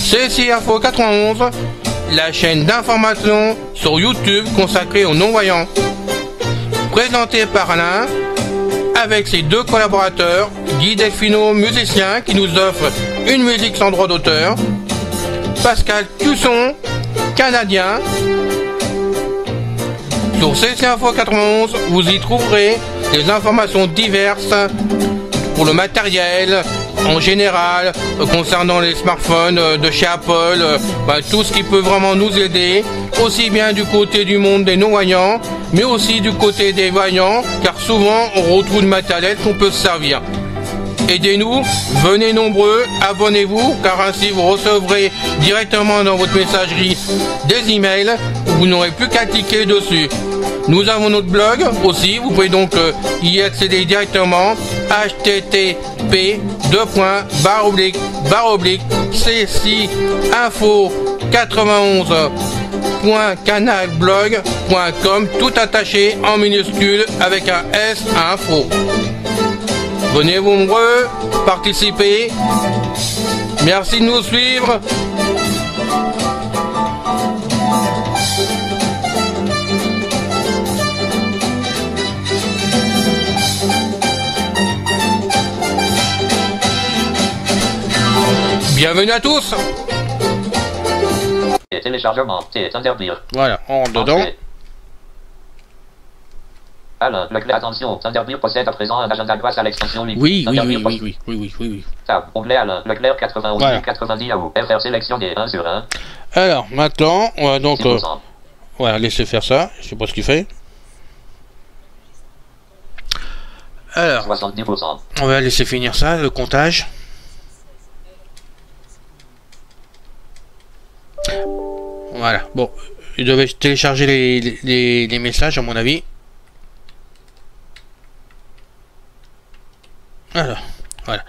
CSI Info 91, la chaîne d'information sur YouTube consacrée aux non-voyants. Présentée par Alain, avec ses deux collaborateurs, Guy Delfino, musicien, qui nous offre une musique sans droit d'auteur, Pascal Cusson, canadien. Sur CSI Info 91, vous y trouverez des informations diverses pour le matériel, en général, concernant les smartphones de chez Apple, tout ce qui peut vraiment nous aider, aussi bien du côté du monde des non-voyants, mais aussi du côté des voyants, car souvent on retrouve du matériel qu'on peut se servir. Aidez-nous, venez nombreux, abonnez-vous, car ainsi vous recevrez directement dans votre messagerie des emails, vous n'aurez plus qu'à cliquer dessus. Nous avons notre blog aussi, vous pouvez donc y accéder directement, http://csi-info91.canalblog.com, tout attaché en minuscule avec un S à info. Venez nombreux, participez. Merci de nous suivre. Bienvenue à tous. Téléchargement, Thunderbird. Voilà, on rentre dedans. Alain, Leclerc, attention, Thunderbird possède à présent un agenda grâce à l'extension libre. Oui. Tab, onglet Alain, Leclerc 91 voilà. 090 Yahoo, FR sélection des 1 sur 1. Alors, maintenant, on va donc... voilà, laisser faire ça, je sais pas ce qu'il fait. Alors, 70%. On va laisser finir ça, le comptage. Voilà, bon, il devait télécharger les messages à mon avis. Alors, voilà.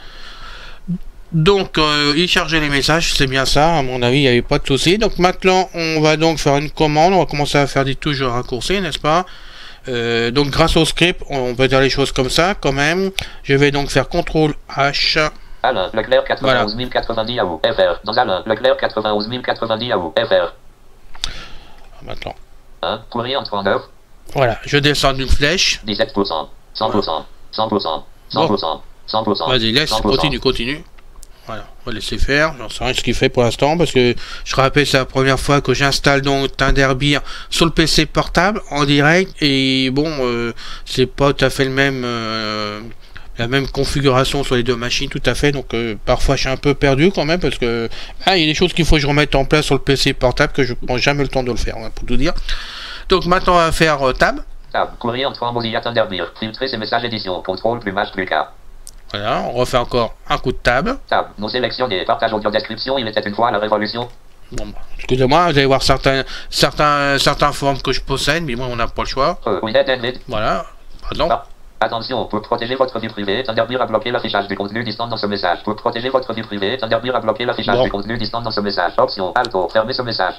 Donc, il chargeait les messages, c'est bien ça, à mon avis, il n'y avait pas de souci. Donc maintenant, on va donc faire une commande, on va commencer à faire des touches raccourcis, n'est-ce pas? Donc grâce au script, on peut dire les choses comme ça, quand même. Je vais donc faire CTRL H. Alain, Leclerc 91 090 Yahoo, FR. Dans Alain, Leclerc 91 090 Yahoo, FR. Maintenant. 1. Courrier en 39. Voilà, je descends d'une flèche. 17%. 100%. 100%. 100%. 100%. Vas-y, laisse, 100%. continue. Voilà, on va laisser faire. J'en sais rien ce qu'il fait pour l'instant parce que je rappelle, c'est la première fois que j'installe donc Thunderbird sur le PC portable en direct et bon, c'est pas tout à fait le même. La même configuration sur les deux machines tout à fait, donc parfois je suis un peu perdu quand même parce que il y a des choses qu'il faut que je remette en place sur le PC portable que je prends jamais le temps de le faire, pour tout dire. Donc maintenant on va faire tab. Tab, courrier en 3 Mozilla Thunderbird, filtrer ces messages édition, contrôle plumage plus K. Voilà, on refait encore un coup de tab. Tab, nos sélections des partages audio description, il était une fois la révolution. Bon, excusez-moi, vous allez voir certains forums que je possède, mais moi on n'a pas le choix. Voilà, pardon. Attention, pour protéger votre vie privée, Thunderbird a bloqué l'affichage du contenu distant dans ce message. Pour protéger votre vie privée, Thunderbird a bloqué l'affichage du contenu distant dans ce message. Option, Alto, fermez ce message.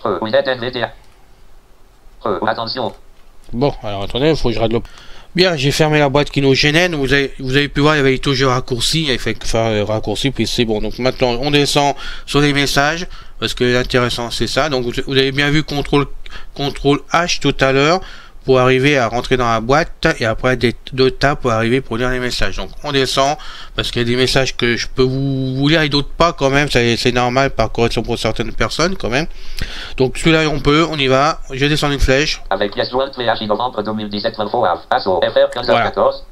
Attention. Bon, alors attendez, il faut que je règle. Bien, j'ai fermé la boîte qui nous gênait. Vous avez pu voir, il y avait toujours raccourci. Il fait faire raccourci, puis c'est bon. Donc maintenant, on descend sur les messages, parce que l'intéressant c'est ça. Donc vous avez bien vu CTRL H tout à l'heure, pour arriver à rentrer dans la boîte et après deux tabs pour arriver pour lire les messages. Donc on descend parce qu'il y a des messages que je peux vous lire et d'autres pas quand même, c'est normal par correction pour certaines personnes quand même. Donc celui-là on y va, je descends une flèche. Avec pièce jointe VH novembre 2017 info ASO FR 15h14.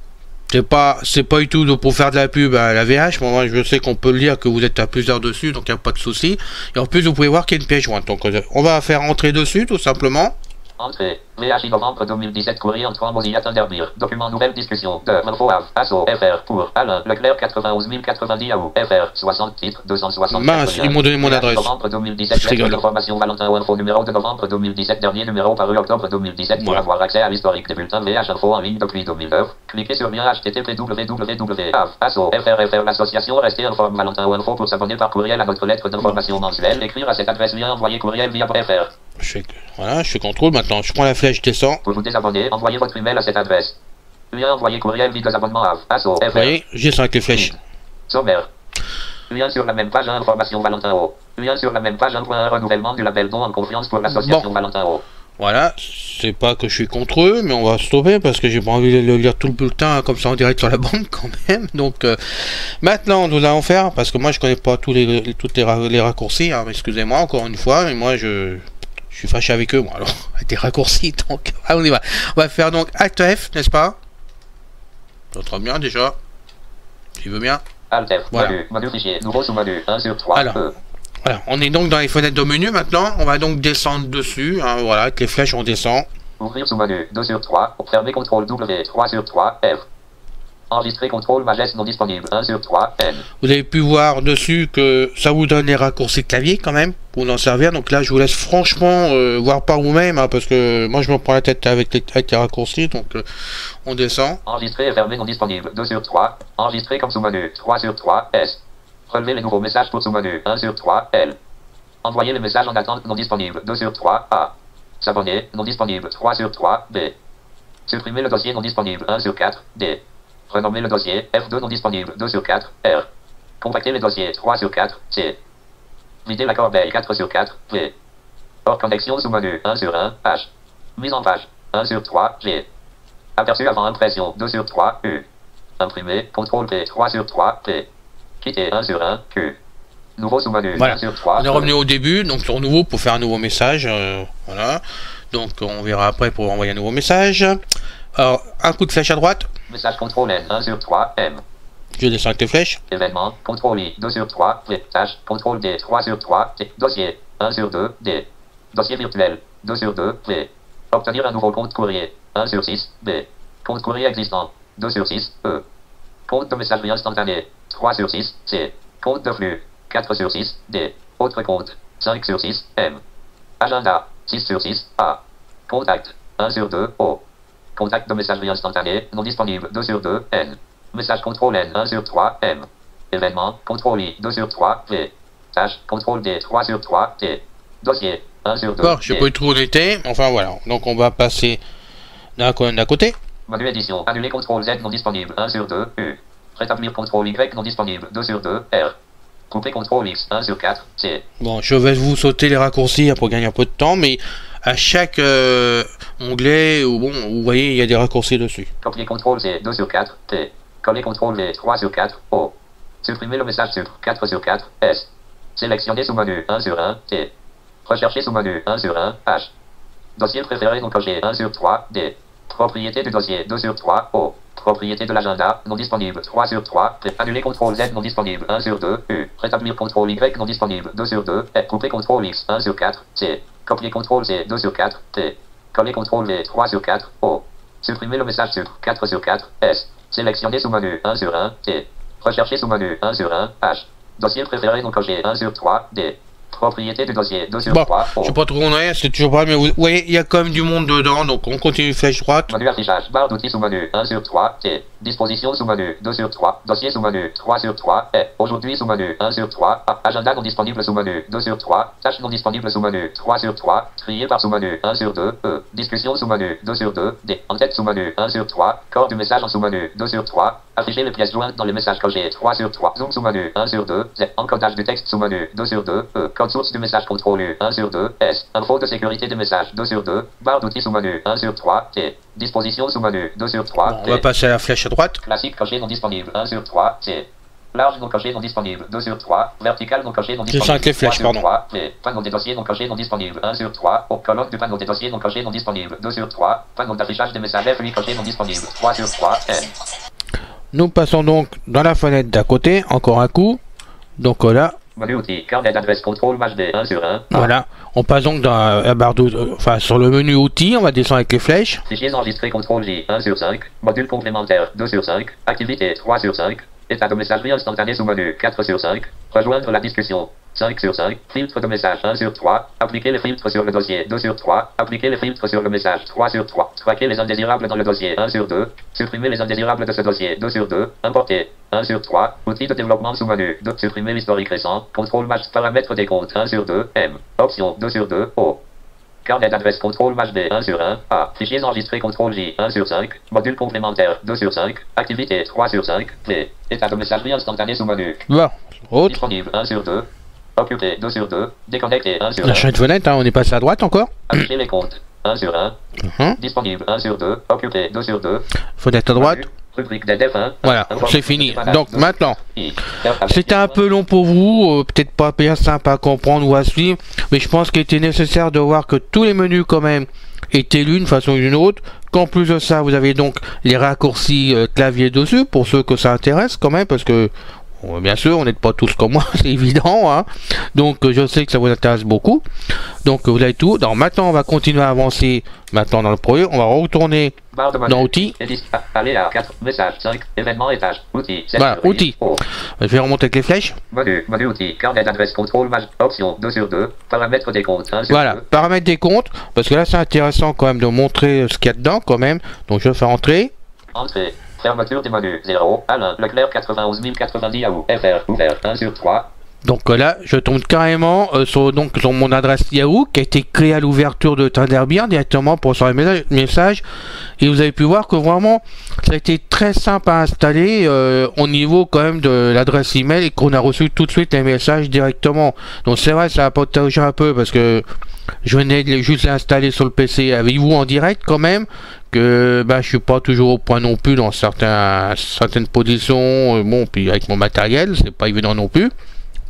C'est pas du tout pour faire de la pub à la VH, moi je sais qu'on peut le lire que vous êtes à plusieurs dessus, donc il n'y a pas de souci. Et en plus vous pouvez voir qu'il y a une pièce jointe. Donc on va faire entrer dessus tout simplement. Entrée. VHI novembre 2017 courrier en 3 Mozilla Thunderbird. Document nouvelle discussion de info ASO FR pour Alain Leclerc 91 090 Yahoo FR 60 titres 260. Mince, ils m'ont donné mon adresse. Novembre 2017 lettre d'information Valentin ou info numéro de novembre 2017 dernier numéro paru octobre 2017 pour avoir accès à l'historique des bulletins VH info en ligne depuis 2009. Cliquez sur lien http www.aso FR l'association restez informe Valentin ou info pour s'abonner par courriel à notre lettre d'information mensuelle. Écrire à cette adresse lien envoyer courriel via FR. Voilà, je fais contrôle maintenant. Je prends la flèche, descends. Pour vous désabonner, envoyez votre email à cette adresse. Lien envoyer courriel vide abonnement à ASO FR. Vous voyez, j'ai 5 les flèches. Sommaire. Lien sur la même page, information Valentin O. Lien sur la même page, un renouvellement du label don en confiance pour l'association Valentin O. Voilà, c'est pas que je suis contre eux, mais on va stopper parce que j'ai pas envie de lire tout le bulletin comme ça en direct sur la bande quand même. Donc maintenant nous allons faire, parce que moi je connais pas tous les raccourcis, hein, excusez-moi encore une fois, mais moi je suis fâché avec eux, moi alors, avec des raccourcis, donc on y va. On va faire donc Alt F, n'est-ce pas? Ça sera bien déjà, tu veux bien. Alt F, voilà. menu fichier, nouveau sous-menu, 1 sur 3. Alors, voilà, on est donc dans les fenêtres de menu maintenant, on va donc descendre dessus, hein, voilà, avec les flèches on descend. Ouvrir sous-menu, 2 sur 3, fermer CTRL W, 3 sur 3, F. Enregistrer CTRL majeste non disponible, 1 sur 3, N. Vous avez pu voir dessus que ça vous donne les raccourcis clavier quand même, pour en servir, donc là je vous laisse franchement voir par vous-même, hein, parce que moi je me prends la tête avec les raccourcis, donc on descend. Enregistrer et fermer non disponible, 2 sur 3, enregistrer comme sous-menu, 3 sur 3, S. Relever les nouveaux messages pour sous-menu, 1 sur 3, L. Envoyer les messages en attente non disponible, 2 sur 3, A. S'abonner, non disponible, 3 sur 3, B. Supprimer le dossier non disponible, 1 sur 4, D. Renommer le dossier, F2 non disponible, 2 sur 4, R. Compacter les dossiers, 3 sur 4, C. Vider la corbeille, 4 sur 4, V. Hors connexion sous-menu, 1 sur 1, H. Mise en page, 1 sur 3, G. Aperçu avant impression, 2 sur 3, U. Imprimer, CTRL P, 3 sur 3, P. Quitter, 1 sur 1, Q. Nouveau sous-menu, voilà. 1 sur 3. On est revenu au début, donc sur nouveau pour faire un nouveau message. Voilà. Donc on verra après pour envoyer un nouveau message. Alors, un coup de flèche à droite. Message CTRL N, 1 sur 3, M. Je descends avec les flèches. Événement, CTRL I, 2 sur 3, V. Tâche, CTRL D, 3 sur 3, T. Dossier, 1 sur 2, D. Dossier virtuel, 2 sur 2, V. Obtenir un nouveau compte courrier, 1 sur 6, B. Compte courrier existant, 2 sur 6, E. Compte de messagerie instantanée, 3 sur 6, C. Compte de flux, 4 sur 6, D. Autre compte, 5 sur 6, M. Agenda, 6 sur 6, A. Contact, 1 sur 2, O. Contact de messagerie instantanée, non disponible, 2 sur 2, N. Message CTRL N, 1 sur 3, M. Événement, CTRL I, 2 sur 3, V. Tâche, CTRL D, 3 sur 3, T. Dossier, 1 sur 2, je sais pas trop où on était, enfin voilà. Donc on va passer d'un côté. Menu édition, annuler CTRL Z non disponible, 1 sur 2, U. Rétablir CTRL Y non disponible, 2 sur 2, R. Couper CTRL X, 1 sur 4, C. Bon, je vais vous sauter les raccourcis pour gagner un peu de temps, mais à chaque onglet, bon, vous voyez, il y a des raccourcis dessus. Copier CTRL C, 2 sur 4, T. Coller CTRL V, 3 sur 4, O. Supprimer le message sur 4 sur 4, S. Sélectionner sous-menu, 1 sur 1, T. Rechercher sous-menu, 1 sur 1, H. Dossier préféré non coché, 1 sur 3, D. Propriété du dossier, 2 sur 3, O. Propriété de l'agenda, non disponible, 3 sur 3, T. Annuler CTRL Z non disponible, 1 sur 2, U. Rétablir CTRL Y non disponible, 2 sur 2, F. Couper CTRL X, 1 sur 4, C. Copier CTRL C, 2 sur 4, T. Coller CTRL V, 3 sur 4, O. Supprimer le message sur 4 sur 4, S. Sélectionner sous-menu, 1 sur 1, T. Rechercher sous-menu, 1 sur 1, H. Dossier préféré non coché, 1 sur 3, D. Propriété du dossier, 2 sur 3, O. Je sais pas trop où on est, c'est toujours pas, mais vous voyez, il y a quand même du monde dedans, donc on continue flèche droite. Menu affichage, barre d'outils sous-menu, 1 sur 3, T. Disposition sous-menu, 2 sur 3, dossier sous-menu, 3 sur 3, E. Aujourd'hui sous-menu, 1 sur 3, A. Agenda non disponible sous-menu, 2 sur 3, tâche non disponible sous-menu, 3 sur 3, trier par sous-menu, 1 sur 2, E. Discussion sous-menu, 2 sur 2, D. En-tête sous-menu, 1 sur 3, corps du message en sous-menu, 2 sur 3, afficher les pièces jointes dans les messages cogés, 3 sur 3, zoom sous-menu, 1 sur 2, Z. Encodage du texte sous-menu, 2 sur 2, E. Code source du message CTRL U, 1 sur 2, S. Info de sécurité des messages, 2 sur 2, barre d'outils sous-menu, 1 sur 3, T. Disposition sous-menu, 2 sur 3, Bon, on va passer à la flèche à droite. Classique coché non disponible, 1 sur 3, C. Large non coché non disponible, 2 sur 3. Vertical non coché non disponible, 5 les flèches, 3 sur 3. V. Panneau des dossiers non coché non disponible, 1 sur 3. Au colonne du panneau des dossiers non coché non disponible, 2 sur 3. Panneau d'affichage des messages FUI coché non disponible, 3 sur 3. N. Nous passons donc dans la fenêtre d'à côté, encore un coup. Donc là. Menu outils, carnet d'adresse contrôle match D, 1 sur 1. Voilà. On passe donc dans la barre enfin sur le menu outils, on va descendre avec les flèches. Fichiers enregistrés contrôle J, 1 sur 5. Module complémentaire, 2 sur 5. Activité, 3 sur 5. État de messagerie instantanée sous menu, 4 sur 5. Rejoindre la discussion, 5 sur 5. Filtre de message, 1 sur 3. Appliquer les filtres sur le dossier, 2 sur 3. Appliquer les filtres sur le message, 3 sur 3. Traquer les indésirables dans le dossier, 1 sur 2. Supprimer les indésirables de ce dossier, 2 sur 2. Importer, 1 sur 3. Outils de développement sous menu, 2. Supprimer l'historique récent. Contrôle match paramètres des comptes, 1 sur 2. M. Option, 2 sur 2. O. Carnet d'adresse contrôle match B 1 sur 1. A. Fichiers enregistrés contrôle J 1 sur 5. Module complémentaire 2 sur 5. Activité 3 sur 5. P. État de messagerie instantanée sous menu. Bon, autre. Disponible 1 sur 2. Occupé 2 sur 2. Déconnecté 1 sur 1. La chaîne fenêtre, hein, on est passé à droite encore. Afficher les comptes 1 sur 1. Disponible 1 sur 2. Occupé 2 sur 2. Fenêtre à droite. Rubrique DDF1. Voilà, c'est fini. Donc maintenant, c'était un peu long pour vous, peut-être pas bien simple à comprendre ou à suivre, mais je pense qu'il était nécessaire de voir que tous les menus quand même étaient lus d'une façon ou d'une autre, qu'en plus de ça vous avez donc les raccourcis clavier dessus, pour ceux que ça intéresse quand même, parce que bien sûr on n'est pas tous comme moi, c'est évident, hein. Donc je sais que ça vous intéresse beaucoup, donc vous avez tout. Donc maintenant on va continuer à avancer maintenant dans le projet, on va retourner dans outils. Aller à 4, message 5, événement étage, outils. Voilà, outils. Je vais remonter avec les flèches. Menu outils, carnet d'adresse contrôle, option 2 sur 2, paramètres des comptes 1 sur 2. Voilà, paramètres des comptes, parce que là c'est intéressant quand même de montrer ce qu'il y a dedans quand même. Donc je vais faire entrer. Entrée, fermeture des menus 0, Alain, Leclerc 91 090 Yahoo, FR, ouvert 1 sur 3. Donc là, je tombe carrément sur mon adresse Yahoo qui a été créée à l'ouverture de Thunderbird directement pour recevoir les messages. Et vous avez pu voir que vraiment, ça a été très simple à installer au niveau quand même de l'adresse email et qu'on a reçu tout de suite les messages directement. Donc c'est vrai, ça a partagé un peu parce que je venais de juste l'installer sur le PC avec vous en direct quand même. Que je suis pas toujours au point non plus dans certaines positions. Bon, puis avec mon matériel, c'est pas évident non plus.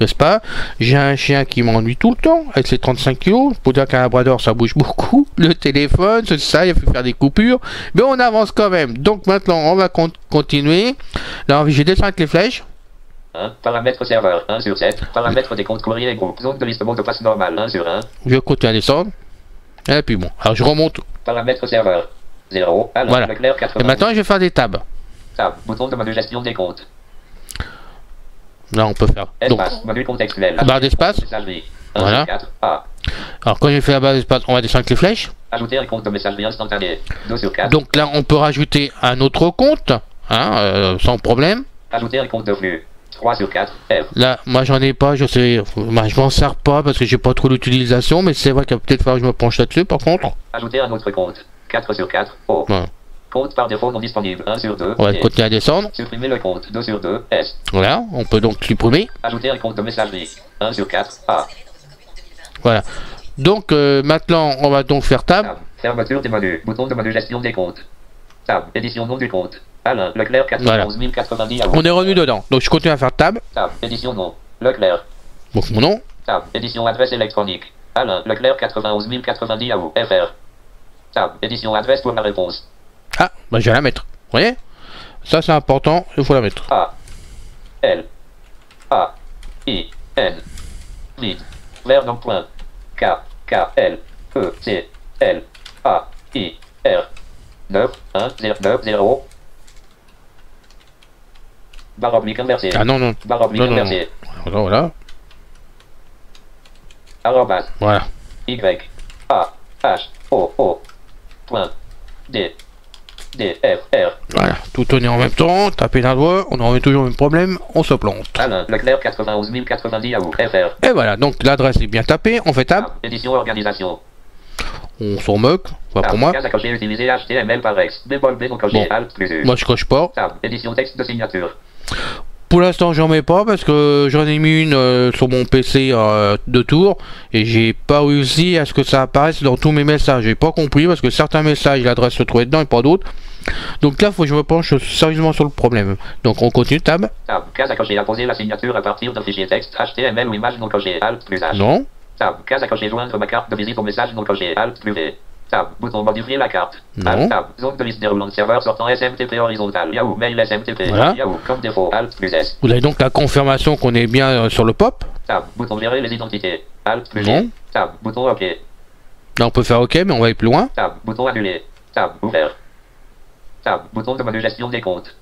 N'est-ce pas? J'ai un chien qui m'ennuie tout le temps avec ses 35 kilos. Pour dire qu'un labrador ça bouge beaucoup. Le téléphone, c'est ça, il faut faire des coupures. Mais on avance quand même. Donc maintenant on va continuer. Là j'ai descendu avec les flèches. Paramètres serveur 1 sur 7. Paramètres des comptes courriers et groupes. Zone de liste mot de passe normal 1 sur 1. Je continue à descendre. Et puis bon. Alors je remonte. Paramètres serveur 0. Alain, voilà. Leclerc 80. Et maintenant je vais faire des tabs. Tab. Bouton de menu gestion des comptes. Là on peut faire espace, menu contextuel, barre d'espace, voilà. 4, A. Alors quand j'ai fait la barre d'espace, on va descendre avec les flèches. Ajouter un compte de messagerie instantanée 2 sur 4. Donc là on peut rajouter un autre compte, hein, sans problème. Ajouter un compte de flux 3 sur 4, F. Là moi j'en ai pas, je m'en sers pas parce que j'ai pas trop d'utilisation, mais c'est vrai qu'il va peut-être falloir que je me penche là-dessus par contre. Ajouter un autre compte 4 sur 4, O. Voilà. Compte par défaut non disponible 1 sur 2. On va continuer à descendre. Supprimer le compte 2 sur 2, S. Voilà, on peut donc supprimer. Ajouter un compte de messagerie 1 sur 4, A. Voilà. Donc maintenant on va donc faire tab. Fermeture des menus, bouton de menu gestion des comptes. Tab, édition nom du compte. Alain, Leclerc 91 090 Yahoo. On est revenu dedans. Donc je continue à faire tab. Tab, édition nom. Leclerc. Donc mon nom. Tab, édition adresse électronique. Alain, Leclerc 91 090 Yahoo, FR. Tab, édition adresse pour la réponse. Ah, je vais la mettre. Vous voyez? Ça c'est important, il faut la mettre. A. L. A. I. N. Vide. Vernon point. K. K. L. E. C. L. A. I. R. 9. 1. 0. 9. 0. Barre oblique inversée. Ah non, non. Barre oblique inversée. Voilà. Arrobas. Voilà. Y. A. H. O. O. Point. D. D. F. R. Voilà. Tout tourner en même temps, taper d'un doigt, on en a toujours le même problème, on se plante. Alain, Leclerc 91 090 Yahoo, FR. Et voilà, donc l'adresse est bien tapée, on fait tab. Édition organisation. On s'en moque, pas pour moi. Case à cocher utiliser HTML par X. Bémol B non coché, Bon. Alt plus U. Moi je coche pas. Tab, édition texte de signature. Pour l'instant j'en mets pas parce que j'en ai mis une sur mon PC de tour et j'ai pas réussi à ce que ça apparaisse dans tous mes messages. J'ai pas compris parce que certains messages l'adresse se trouvait dedans et pas d'autres. Donc là faut que je me penche sérieusement sur le problème. Donc on continue, tab. Tab, case à cocher apposer la signature à partir d'un fichier texte HTML ou image non coché, Alt plus H. Non. Tab, case à cocher joindre ma carte de visite au message non coché, Alt plus V. Tab, bouton modifier la carte. Non. Tab, zone de liste déroulant serveur sortant SMTP horizontal. Yahoo, mail SMTP. Voilà. Yahoo, comme défaut, Alt plus S. Vous avez donc la confirmation qu'on est bien sur le pop. Tab, bouton gérer les identités. Alt plus Non. G. Tab, bouton OK. Là on peut faire OK mais on va aller plus loin. Tab, bouton annulé. Tab, ouvert. Tab, bouton de menu gestion des comptes.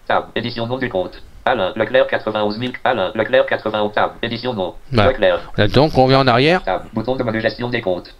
Tab, édition nom du compte. Alain, Leclerc 91 000. Alain, Leclerc 91. Tab, édition nom. Voilà. Leclerc. Là, donc on revient en arrière. Tab, bouton de menu gestion des comptes.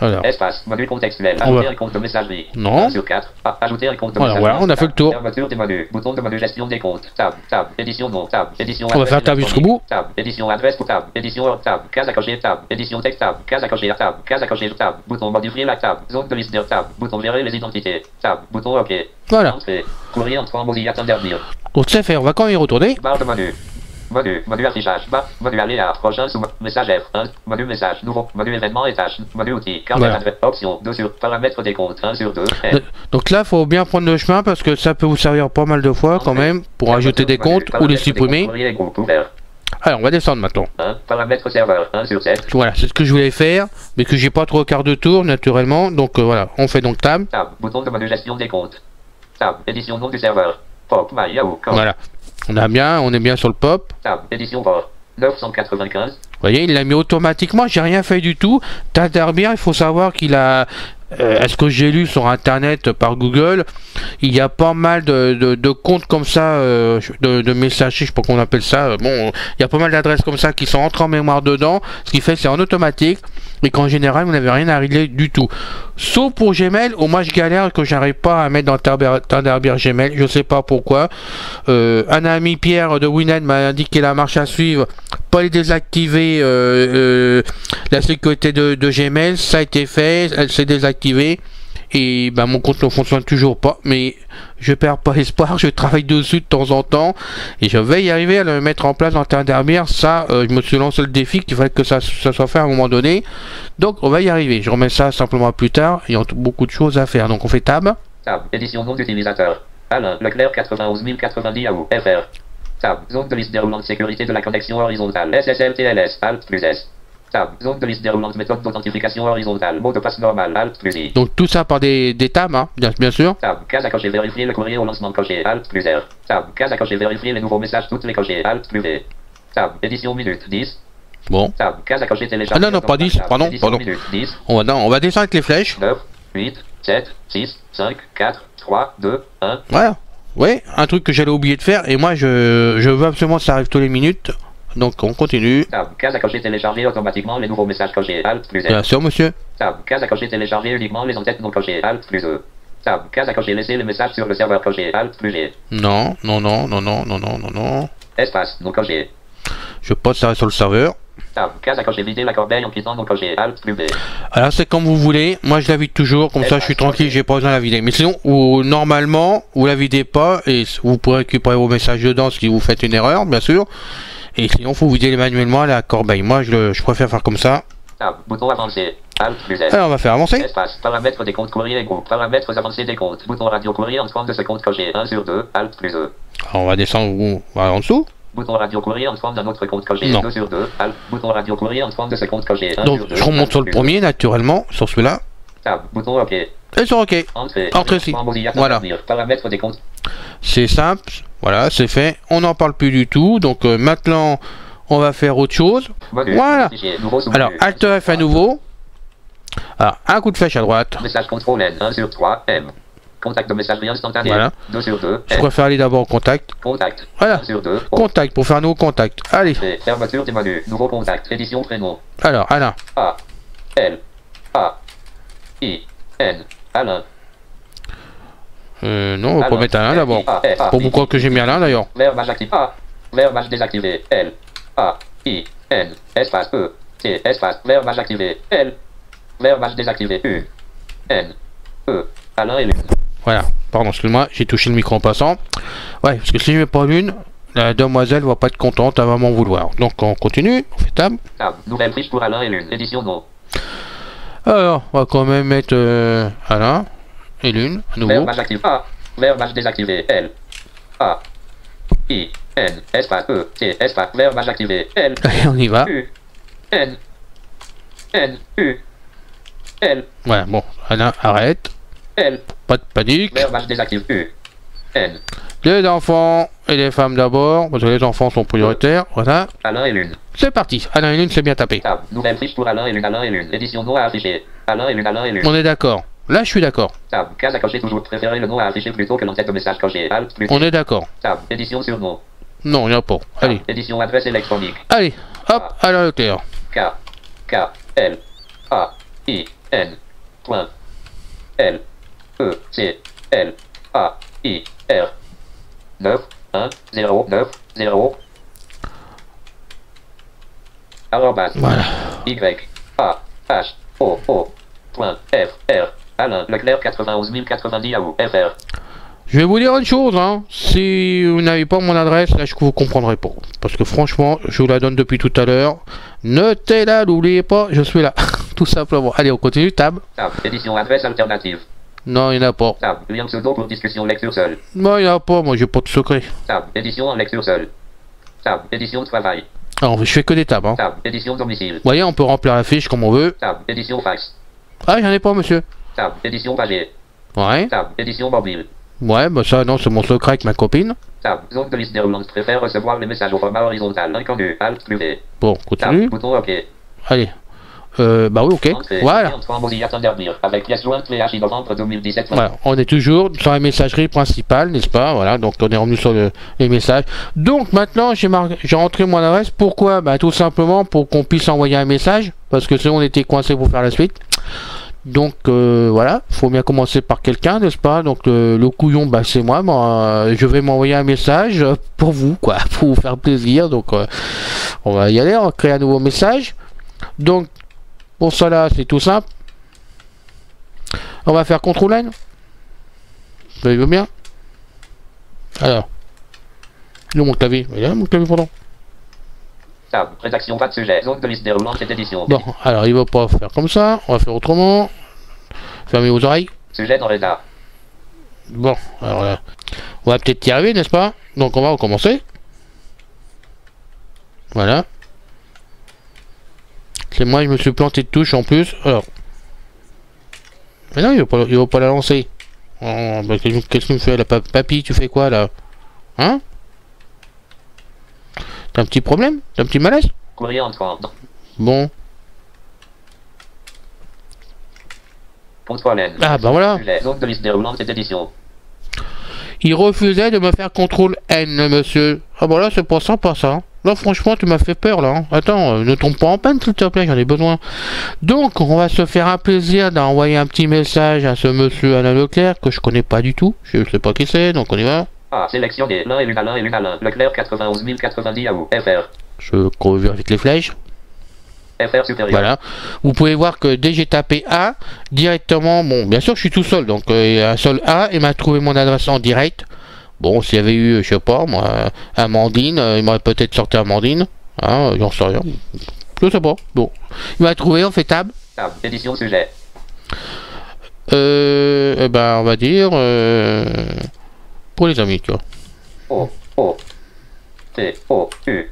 Alors. Espace, menu contextuel, On va- ajouter un compte de messagerie. Non. 1 sur 4. Ajouter un compte de Voilà, messagerie. voilà, on a fait le tour. Fermeture des menus. Bouton de menu gestion des comptes. Tab, tab, édition non, tab, édition. On va faire tab jusqu'au bout. Tab, édition adresse pour tab, édition hors tab, case à cocher tab, édition texte tab, case à cocher tab, case à cocher tab, bouton modifier la tab, zone de liste de tab, bouton gérer les identités, tab, bouton OK. Voilà. Entrée. Courrier entrant Mozilla Thunderbird. Donc c'est fait, on va quand même y retourner. Barre de menu. Menu affichage, bas, menu aléa, prochain sous message F1, menu message, nouveau, menu événement et tâches, menu outils, carte Voilà. d'adresse, option, 2 sur, paramètres des comptes, 1 sur 2, Donc là, faut bien prendre le chemin parce que ça peut vous servir pas mal de fois quand même pour ajouter des comptes ou les supprimer. Alors, on va descendre maintenant. Paramètres serveur, 1 sur 7. Voilà, c'est ce que je voulais faire, mais que j'ai pas trop quart de tour naturellement. Donc voilà, on fait donc tab. Tab, bouton de menu gestion des comptes. Tab, édition nom du serveur. Pop, my, Yahoo, com. Voilà, on est bien sur le pop. Tab, édition port. 995. Vous voyez, il l'a mis automatiquement, j'ai rien fait du tout. Thunderbird, il faut savoir qu'il a... est-ce que j'ai lu sur internet par Google, il y a pas mal de comptes comme ça, de messageries, je sais pas comment on appelle ça. Bon, il y a pas mal d'adresses comme ça qui sont entrées en mémoire dedans, ce qui fait que c'est en automatique et qu'en général vous n'avez rien à régler du tout. Sauf pour Gmail, où moi je galère que j'arrive pas à mettre dans Thunderbird Gmail, je sais pas pourquoi. Un ami Pierre de Winnet m'a indiqué la marche à suivre, pas les désactiver la sécurité de Gmail, ça a été fait, elle s'est désactivée et ben mon compte ne fonctionne toujours pas, mais je perds pas espoir, je travaille dessus de temps en temps et je vais y arriver à le mettre en place dans Thunderbird. Ça, je me suis lancé le défi qu'il fallait que ça soit fait à un moment donné, donc on va y arriver. Je remets ça simplement plus tard, il y a beaucoup de choses à faire, donc on fait tab. Tab, édition nom d'utilisateur. Alain Leclerc 91 090 Yahoo, FR. Tab, zone de liste déroulante sécurité de la connexion horizontale. SSL TLS, Alt plus S. Tab, zone de liste déroulante méthode d'authentification horizontale. Mot de passe normal, Alt plus I. Donc tout ça par des tabs, hein, bien sûr. Tab, case à cocher, vérifier le courrier au lancement coché, Alt plus R. Tab, case à cocher, vérifier les nouveaux messages, toutes les cochées, Alt plus V. Tab, édition minute, 10. Bon. Tab, case à cocher, télécharger. Ah non, pas 10, pardon. Minute, 10. On va descendre avec les flèches. 9, 8, 7, 6, 5, 4, 3, 2, 1. Voilà. Oui, un truc que j'allais oublier de faire et moi je veux absolument que ça arrive toutes les minutes. Donc on continue. Tab, case à cocher, télécharger automatiquement les nouveaux messages cochés, Alt plus Bien R. sûr, monsieur. Tab, case à cocher, télécharger uniquement les en-têtes non cochées, Alt plus E. Tab, case à cocher, laisser les messages sur le serveur coché, Alt plus G. Non. Espace, non coché. Je pose ça sur le serveur. Tab, case à cocher, vider la corbeille en quittant non coché, Alt plus B. Alors c'est comme vous voulez, moi je la vide toujours, comme ça je suis tranquille, j'ai pas besoin de la vider. Mais sinon, normalement, vous la videz pas et vous pourrez récupérer vos messages dedans si vous faites une erreur, bien sûr. Et sinon, il faut vider manuellement à la corbeille. Moi je préfère faire comme ça. Tab, bouton avancé, Alt plus S. Alors on va faire avancer. Espace, paramètres des comptes courrier et groupe, paramètres avancés des comptes, bouton radio courrier entrant de ce compte coché, 1 sur 2, Alt plus E. Alors on va descendre en dessous. Bouton radio courrier entrant d'un autre compte coché, Non. 2 sur 2, Alt, bouton radio courrier entrant de ce compte coché, 1 Donc sur 2. je remonte sur le premier naturellement, sur celui-là. Tab, bouton OK. Et sur OK. Entrée. Ici. Voilà. Paramètres des comptes. C'est simple. Voilà, c'est fait. On n'en parle plus du tout. Donc maintenant, on va faire autre chose. Menu. Voilà. Fichier, nouveau sous-menu. Alors, Alt F à nouveau. Alors, un coup de flèche à droite. Message contrôle N, 1 sur 3, M. Contact de messagerie instantanée, Voilà. 2 sur 2, Je M. préfère aller d'abord au contact. Contact, Voilà. 1 sur 2, O. Contact pour faire un nouveau contact. Allez. Fermeture des menus, nouveau contact, édition prénom. Alors, Alain. A, L, A, I, N, Alain. Non, on va pas mettre Alain d'abord. Pourquoi que j'ai mis Alain d'ailleurs? Verbage activé, A. Verbage désactivé, L, A, I, N, espace E, T, espace, verbage activé, L. Verbage désactivé, U, N, E, Alain et Lune. Voilà. Pardon, excuse-moi, j'ai touché le micro en passant. Ouais, parce que si je mets pas l'une, la demoiselle va pas être contente, elle va m'en vouloir. Donc on continue, on fait tab. Tab, nouvelle fiche pour Alain et Lune, édition non. Alors, on va quand même mettre Alain et Lune, à nouveau. Verbage activé, A. Verbage désactivé, L, A, I, N, espace E, T, espace, verbage activé, L, Allez, on y va. U, N, U, L, Voilà, bon, Alain, arrête. L, Pas de panique. verbage désactivé, U, N, Les enfants et les femmes d'abord, parce que les enfants sont prioritaires. Voilà. Alain et Lune. C'est parti. Alain et Lune, c'est bien tapé. Tab, nouvelle fiche pour Alain et Lune, édition non à afficher. Alain et Lune. On est d'accord. Là, je suis d'accord. Tab, case à cocher toujours, préférez le nom à afficher plutôt que l'entête de message coché. Alt, plus. On est d'accord. Tab, édition sur nom. Non, il n'y en a pas. Tab, Allez. édition adresse électronique. Allez. Hop, à la hauteur. K, L, A, I, N. Point. L. E. C. L. A. I. R. 9. 1. 0. 9. 0. Arrobas. Voilà. Y. A. H. O. O. Point. F. R. Alain Leclerc 91 090 Yahoo. FR. Je vais vous dire une chose, hein. Si vous n'avez pas mon adresse, là je vous comprendrai pas. Parce que franchement, je vous la donne depuis tout à l'heure. Notez-la, n'oubliez pas, je suis là. Tout simplement. Allez, on continue, tab. Tab. Édition adresse alternative. Non, il n'y en a pas. Tab. Lien pseudo pour discussion lecture seule. Non, il n'y en a pas, moi j'ai pas de secret. Tab. Édition en lecture seule. Tab. Édition de travail. Alors, je fais que des tabs, hein. Tab. Édition domicile. Vous voyez, on peut remplir la fiche comme on veut. Tab. Édition fax. Ah, j'en ai pas, monsieur. Tab. Édition pagée. Ouais. Tab. Édition mobile. Ouais, bah ça, non, c'est mon secret avec ma copine. Tab. Zone de liste déroulante. Préfère recevoir les messages au format horizontal. Inconnu. Alt plus V. Bon, continue. Tab. Bouton OK. Allez. Bah oui, ok. Entrée. Voilà. Entrée en Mozilla Thunderbird. Avec pièce jointe PHI novembre 2017. Voilà, on est toujours sur la messagerie principale, n'est-ce pas? Voilà, donc on est revenu sur les messages. Donc maintenant, j'ai rentré mon adresse. Pourquoi? Bah tout simplement pour qu'on puisse envoyer un message, parce que sinon on était coincé pour faire la suite. Donc voilà, faut bien commencer par quelqu'un, n'est-ce pas? Donc le couillon, bah c'est moi. Je vais m'envoyer un message pour vous, quoi, pour vous faire plaisir. Donc on va y aller, on va créer un nouveau message. Donc pour cela, c'est tout simple. On va faire CTRL-N. Vous voyez bien. Alors. Il est mon clavier. Il est là mon clavier pendant. Tab. Rédaction pas de sujet. Zone de liste déroulante et édition. Bon, alors il va pas faire comme ça. On va faire autrement. Fermez vos oreilles. Sujet dans Reda. Bon, alors là. On va peut-être y arriver, n'est-ce pas? Donc on va recommencer. Voilà. C'est moi, je me suis planté de touche en plus. Alors. Mais non, il va pas la lancer. Oh, bah, qu'est-ce qu'il me fait là? Papy, tu fais quoi là? Hein? T'as un petit problème? T'as un petit malaise? Courrier entrant. Bon. CTRL-N. Ah bah voilà. Sujet. Zone de liste déroulante et édition. Il refusait de me faire CTRL-N, monsieur. Ah bah là, c'est pas sympa ça. Là, franchement, tu m'as fait peur là. Hein. Attends, ne tombe pas en panne, s'il te plaît, j'en ai besoin. Donc, on va se faire un plaisir d'envoyer un petit message à ce monsieur Alain Leclerc, que je connais pas du tout. Je sais pas qui c'est, donc on y va. Ah, sélectionné. L'un et l'une à l'un et l'une à l'un. Leclerc 91 090 Yahoo. FR. Je convie avec les flèches. FR supérieur. Voilà. Vous pouvez voir que dès que j'ai tapé A, directement, bon, bien sûr, je suis tout seul, donc il y a un seul A, et m'a trouvé mon adresse en direct. Bon, s'il y avait eu, je sais pas, moi, Amandine, il m'aurait peut-être sorti Amandine. Hein, j'en sais rien. Je sais pas. Bon. Il m'a trouvé, on fait tab. Tab. Édition sujet. Eh ben, on va dire, pour les amis, tu vois. O. O. T. O. U.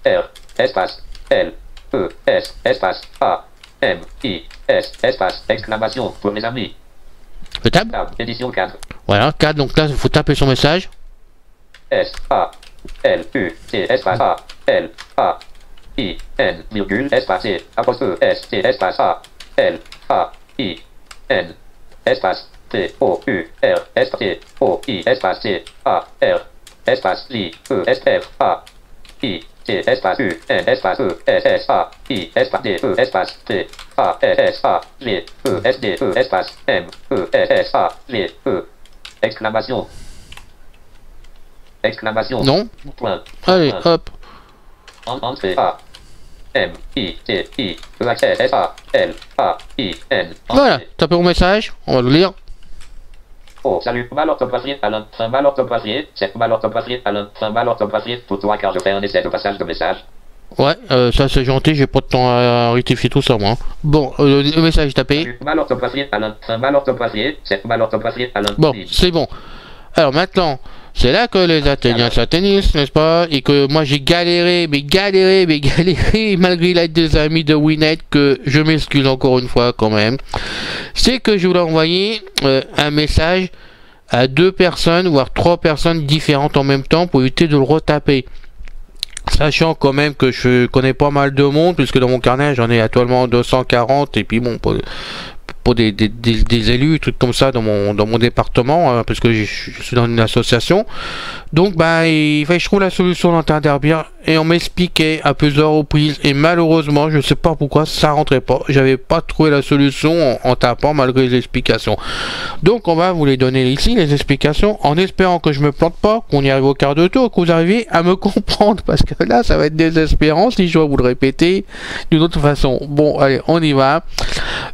R. Espace. L. E. S. Espace. A. M. I. S. Espace. Exclamation. Pour les amis. Fait tab. Tab. Édition 4. Voilà, 4, donc là, il faut taper son message. S. A. L. U. T. Espace. A. L. A. I. N. Virgule. Espace. T. Apostrophe. S. T. Espace. A. L. A. I. N. Espace. T. O. U. R. Espace. T. O. I. Espace. T. A. R. Espace. I. E. S. F. A. I. T. Espace. U. N. Espace. E. S. S. A. I. Espace. D. E. Espace. T. A. S. S. A. G. E. S. D. E. Espace. M. E. S. S. A. G. E. Exclamation. Exclamation. Non. Point. Allez, Point. hop. Entrée A. M. I. T. I. E. S. S. A. L. A. I. N. Voilà, tapez mon message, on va le lire. Oh, salut, mal orthographié, Alain. Fin mal orthographié. C'est mal orthographié, Alain. Fin mal orthographié. Pour toi, car je fais un essai de passage de message. Ouais, ça c'est gentil, j'ai pas de temps à rectifier tout ça, moi. Hein. Bon, le message est tapé. Salut, mal orthographié, Alain. Fin mal orthographié. C'est mal orthographié, Alain. Bon, c'est bon. Alors maintenant, c'est là que les Athéniens s'atteignissent, n'est-ce pas? Et que moi j'ai galéré, malgré l'aide des amis de Winnet, que je m'excuse encore une fois quand même. C'est que je voulais envoyer un message à 2 personnes, voire 3 personnes différentes en même temps pour éviter de le retaper. Sachant quand même que je connais pas mal de monde, puisque dans mon carnet j'en ai actuellement 240, et puis bon, pour des élus, trucs comme ça dans mon département, hein, parce que je suis dans une association. Donc bah il fallait que je trouve la solution d'interdire et on m'expliquait à plusieurs reprises et malheureusement je sais pas pourquoi ça rentrait pas. J'avais pas trouvé la solution en tapant malgré les explications. Donc on va vous les donner ici les explications en espérant que je me plante pas, qu'on y arrive au quart de tour, que vous arriviez à me comprendre parce que là ça va être désespérant si je dois vous le répéter d'une autre façon. Bon allez on y va.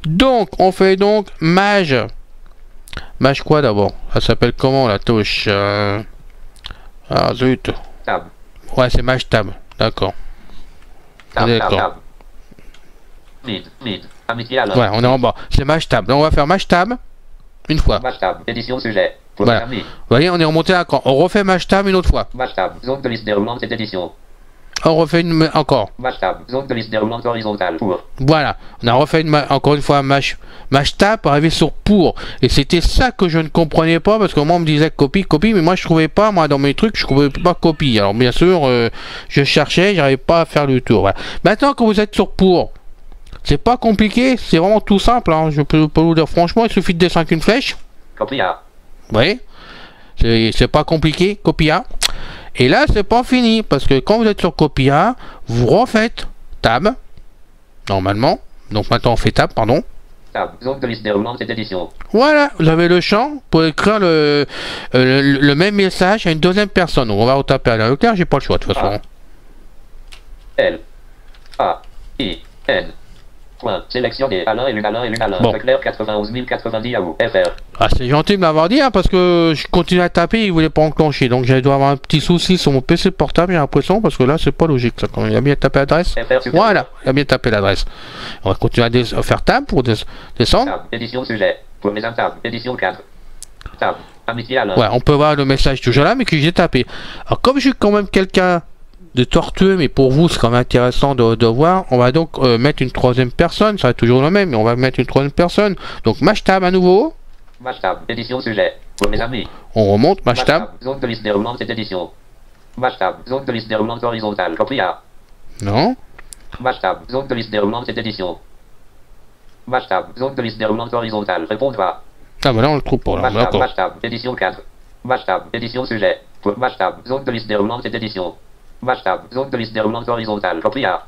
Donc on fait donc mage. Mage quoi d'abord? Ça s'appelle comment la touche Ah zut. Tab. Ouais c'est mage tab. D'accord. D'accord. Mid. Amitié à l'heure. Ouais on est en bas. C'est mage tab. Donc on va faire mage tab une fois. Mage tab. Édition sujet. Pour Voilà. Vous voyez on est remonté à quand? On refait mage tab une autre fois. Mage tab. Zone de liste déroulante cette édition. On refait une encore. Mage tab. Zone de liste déroulante horizontale. Pour. Voilà. On a refait encore une fois mage tab pour arriver sur pour. Et c'était ça que je ne comprenais pas parce que moi on me disait copie, mais moi je trouvais pas, moi dans mes trucs je trouvais pas copie. Alors bien sûr je cherchais, j'arrivais pas à faire le tour. Voilà. Maintenant que vous êtes sur pour, c'est pas compliqué, c'est vraiment tout simple. Hein. Je peux vous dire franchement, il suffit de descendre une flèche. Copia. Vous voyez, c'est pas compliqué, copia. Et là c'est pas fini parce que quand vous êtes sur copia, vous refaites tab normalement. Donc maintenant on fait tab, pardon. Tab. Zone de liste déroulante cette édition. Voilà, vous avez le champ pour écrire le même message à une deuxième personne. Donc on va retaper à la claire, j'ai pas le choix de toute façon. L A I N. Point. Sélectionné. Alain et l'une Alain. Bon. Leclerc 91 090 Yahoo. FR. Ah c'est gentil de m'avoir dit hein, parce que je continue à taper, il voulait pas enclencher. Donc j'allais devoir avoir un petit souci sur mon PC portable, j'ai l'impression, parce que là c'est pas logique ça. Quand il a bien tapé l'adresse. Voilà, il a bien tapé l'adresse. On va continuer à faire tab pour descendre. Tab. Édition sujet. Pour mes tab. Édition 4. Tab. Amitié Alain. Ouais, on peut voir le message toujours là, mais que j'ai tapé. Alors comme je suis quand même quelqu'un de tortueux, mais pour vous c'est quand même intéressant de voir, on va donc mettre une troisième personne, ça va être toujours le même, mais on va mettre une troisième personne. Donc mage tab à nouveau. Mage tab. Édition sujet. Pour mes amis. On remonte, mage tab. Zone de liste déroulante cette édition. Mage tab. Zone de liste déroulante horizontale. Copia. Non. Mage tab. Zone de liste déroulante cette édition. Mage tab. Zone de liste déroulante horizontale. Répondre pas. Ah bah là on le trouve pas là, d'accord. Mage tab. Édition 4. Mage tab. Édition sujet. Pour mage tab. Zone de liste déroulante cette édition. Mage tab. Zone de liste déroulante horizontale. Copia.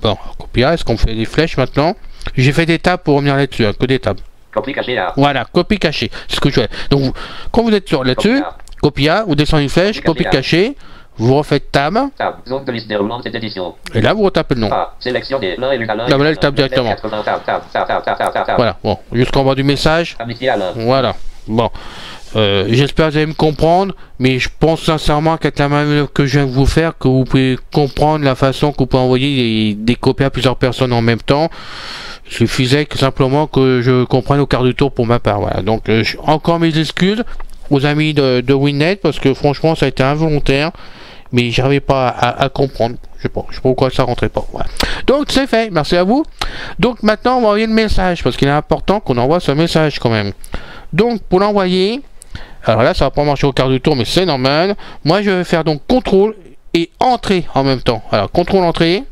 Bon, copia, est-ce qu'on fait des flèches maintenant? J'ai fait des tabs pour revenir là-dessus, hein, que des tabs. Copie cachée là. Voilà, copie cachée, c'est ce que je fais. Donc quand vous êtes sur là-dessus, copia, vous descendez une flèche, copie cachée, vous refaites tab. Tab. Zone de liste déroulante cette édition. Et là vous retapez le nom. Ah, sélectionné. L'un et l'une Alain. Là voilà le tab directement. Voilà, bon, jusqu'en bas du message. Amitié Alain. Voilà, bon. J'espère que vous allez me comprendre, mais je pense sincèrement qu'avec la manœuvre que je viens de vous faire, que vous pouvez comprendre la façon que vous pouvez envoyer des copies à plusieurs personnes en même temps. Il suffisait que simplement que je comprenne au quart du tour pour ma part. Voilà. Donc encore mes excuses aux amis de Winnet parce que franchement ça a été involontaire, mais j'arrivais pas à comprendre. Je sais pas pourquoi ça rentrait pas. Voilà. Donc c'est fait, merci à vous. Donc maintenant on va envoyer le message parce qu'il est important qu'on envoie ce message quand même. Donc pour l'envoyer, alors là ça va pas marcher au quart du tour mais c'est normal. Moi je vais faire donc contrôle et entrée en même temps. Alors contrôle entrée.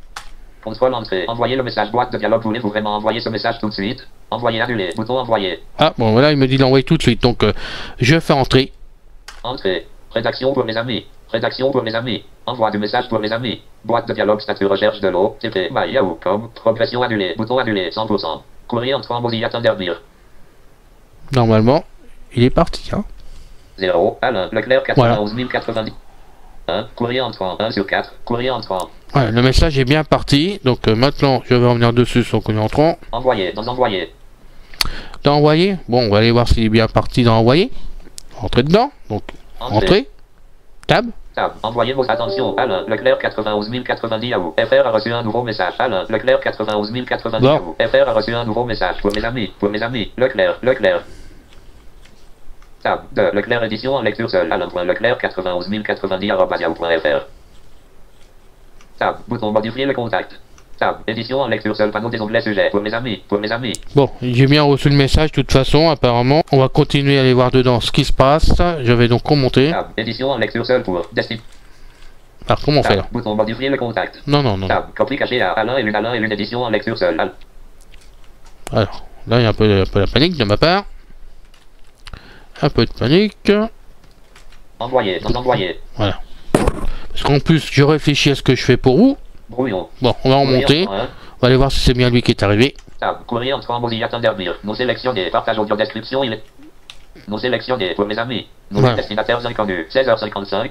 Contrôle entrée. Envoyer le message boîte de dialogue. Voulez-vous vraiment envoyer ce message tout de suite? Envoyer annuler. Bouton envoyer. Ah bon voilà il me dit d'envoyer tout de suite. Donc je fais entrée. Entrée. Rédaction pour mes amis. Rédaction pour mes amis. Envoi du message pour mes amis. Boîte de dialogue statut recherche de l'eau. TP. Yahoo.com. Progression annulée. Bouton annulé. 100%. Courrier entrant Mozilla Thunderbird. Normalement il est parti hein. 0. Alain Leclerc 91 090. 1. Courrier entrant 1 sur 4. Courrier entrant. Ouais, le message est bien parti. Donc maintenant je vais revenir dessus sur courrier entrant. Envoyer. Dans envoyer. Dans envoyer. Bon on va aller voir s'il est bien parti dans envoyer. Entrer dedans. Donc entrée. Tab. Tab. Envoyez vos attentions. Alain Leclerc 91 090 Yahoo. FR a reçu un nouveau message. Alain Leclerc 91 090 Yahoo. FR a reçu un nouveau message. Pour mes amis. Pour mes amis. Leclerc. Tab. De Leclerc édition en lecture seule. Alain.leclerc 91 090 @yahoo.fr. Tab. Bouton modifier le contact. Tab. Édition en lecture seule. Panneau des onglets sujets. Pour mes amis. Pour mes amis. Bon, j'ai bien reçu le message de toute façon, apparemment. On va continuer à aller voir dedans ce qui se passe. Je vais donc remonter. Tab. Édition en lecture seule pour Destin. Alors comment on fait là? Bouton modifier le contact. Non. Tab. Copie cachée à Alain et l'une édition en lecture seule. Alors, là il y a un peu la panique de ma part. Un peu de panique. Envoyer, non envoyer. Voilà. Parce qu'en plus, je réfléchis à ce que je fais pour vous. Brouillon. Bon, on va remonter. On va aller voir si c'est bien lui qui est arrivé. Tab, courrier en Mozilla Thunderbird. Nos sélectionnés, partage audio description, il est. Nos sélectionnés, pour mes amis. Nos Voilà. destinataires inconnus, 16h55.